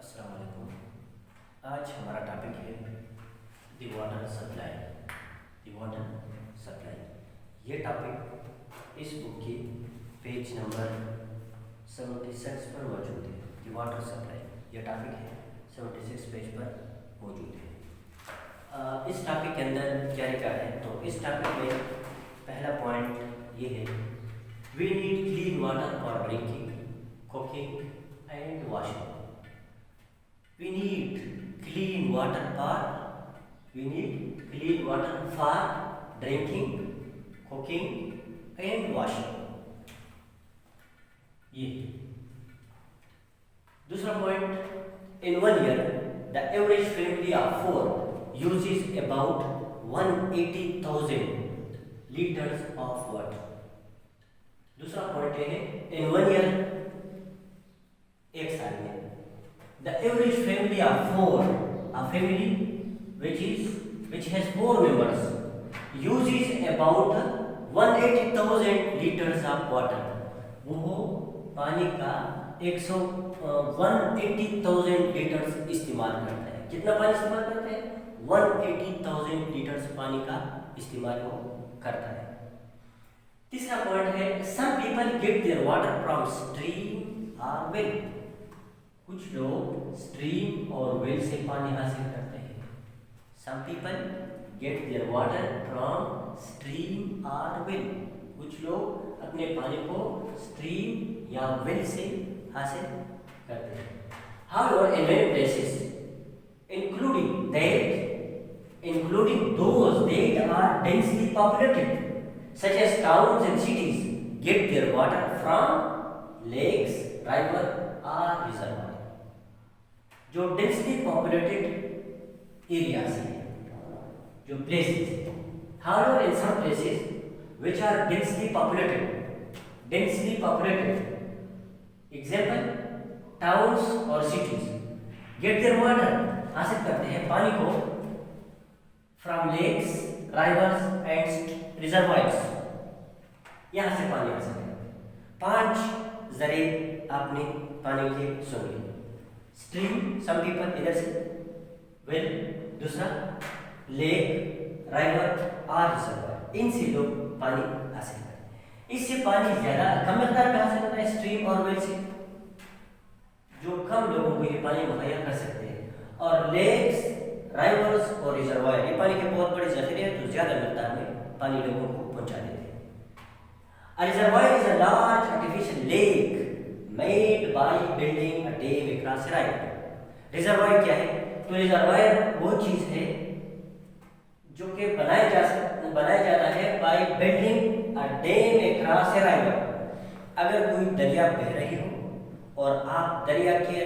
अस्सलाम वालेकुम। आज हमारा टॉपिक है the water supply. The water supply, ये टॉपिक इस बुक की पेज नंबर 76 पर मौजूद है। दी वाटर सप्लाई, ये टॉपिक है 76 पेज पर मौजूद है। इस टॉपिक के अंदर क्या लिखा है, तो इस टॉपिक में पहला पॉइंट ये है, we need clean water for drinking, cooking and washing. We need clean water for drinking, cooking and washing. ये दूसरा point, in 1 year the average family of 4 uses about 180,000 liters of water. दूसरा point ये है, in 1 year, एक साल में, the average family of 4, a family which has 4 members, uses about 180,000 liters of water. वो पानी का 180,000 लीटर्स इस्तेमाल करते हैं। कितना पानी इस्तेमाल करते हैं? 180,000 लीटर्स पानी का इस्तेमाल वो करता है। तीसरा पॉइंट है, some people get their water from stream or well. कुछ लोग स्ट्रीम और वेल से पानी हासिल करते हैं। Some people get their water from stream or well. कुछ लोग अपने पानी को स्ट्रीम या वेल से हासिल करते हैं। However, in many places, including those that are densely populated, such as towns and cities, get their water from lakes, river or reservoir. जो डेंसली पॉपुलेटेड एरियाज हैं, जो places, however in some places which are densely populated, example towns or cities, get their water, हासिल करते हैं पानी को from lakes, rivers and reservoirs, यहाँ से पानी हासिल करते हैं। 5 जरिए आपने पानी के सुन लिए। स्ट्रीम, सम पीपल, इधर से वेल, दूसरा लेक, राइवर और रिजर्वायर, इनसे लोग पानी हासिल करते हैं। इससे पानी ज्यादा कम मिकदार में हासिल होता है स्ट्रीम और वेल से, जो कम लोगों को ये पानी मुहैया कर सकते हैं। और लेक्स, राइवर्स और रिजर्वायर, ये पानी के बहुत बड़े जखीरे हैं, तो ज्यादा मिकदार में पानी लोगों को पहुंचा देते हैं। A reservoir is a large artificial lake made by building a dam across a river. Reservoir क्या है? तो रिजर्वायर वो चीज है जो कि बनाया जाता है by building a dam across a river. अगर कोई दरिया बह रही हो और आप दरिया के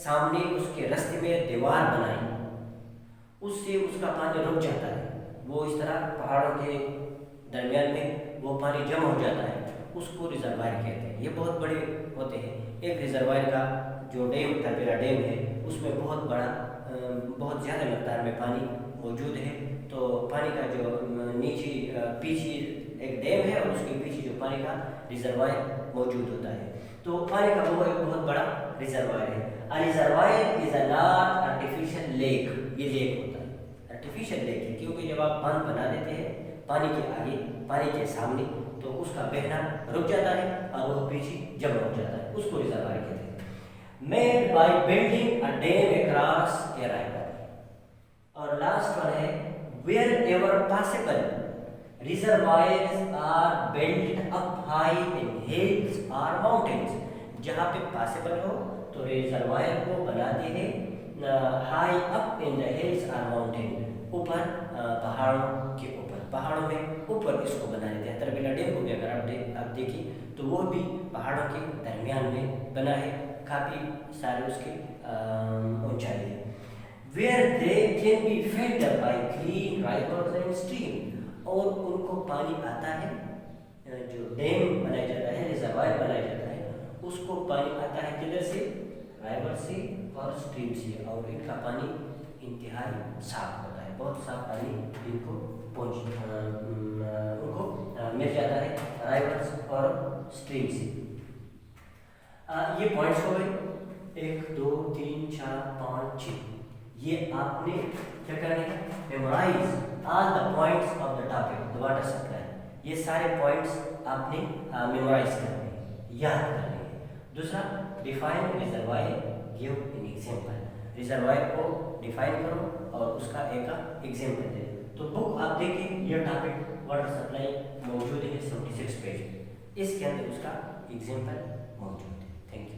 सामने उसके रास्ते में दीवार बनाएं, उससे उसका पानी रुक जाता है। वो इस तरह पहाड़ों के दरमियान में वो पानी जमा हो जाता है, उसको रिजर्वायर कहते हैं। ये बहुत बड़े होते हैं। एक रिजर्वायर का जो डैम, तलबेला डैम है, उसमें बहुत ज़्यादा मिकदार में पानी मौजूद है। तो पानी का जो पीछे एक डैम है और उसके पीछे जो पानी का रिजर्वायर मौजूद होता है, तो पानी का वो एक बहुत बड़ा रिजर्वायर है। A reservoir is a large artificial lake. ये लेक होता है, आर्टिफिशियल लेक है, क्योंकि जब आप बांध बना देते हैं पानी के आगे, पानी के सामने, तो उसका बहना रुक जाता है और वो पीछे जमा हो जाता है, उसको रिजर्वायर कहते हैं। Made by building a dam across a river. और लास्ट वन है, wherever possible reservoirs are built up high in hills और माउंटेन्स। जहाँ पे पॉसिबल हो तो रिजर्वायर को बनाते हैं high up in the hills और माउंटेन, ऊपर पहाड़ों के ऊपर, पहाड़ों में ऊपर इसको बना देते हैं। तलबेला डैम को भी अगर आप देखिए तो वो भी पहाड़ों के दरमियान में बना है, काफ़ी सारे उसकी ऊंचाई है। Where they can be fed by clean rivers and stream. और उनको पानी आता है, जो डैम बनाया जाता है, रिजर्वायर बनाया जाता है, उसको पानी आता है किधर से? राइवर से और स्ट्रीम से, और इनका पानी इंतहाई साफ होता है, बहुत साफ पानी इनको उनको मिल जाता है राइवर्स और स्ट्रीम से। ये पॉइंट्स हो गए 1 2 3 4 5 6। ये आपने क्या करना है, memorise all the points of the topic the water supply. ये सारे पॉइंट्स आपने मेमोराइज करने हैं, याद करने हैं। दूसरा, define reservoir, give an example. Reservoir को डिफाइन करो और उसका एक एग्जांपल दे। तो बुक आप देखिए, ये टॉपिक वाटर सप्लाई मौजूद है 76 पेज, इसके अंदर उसका एग्जांपल मौजूद है। Thank you.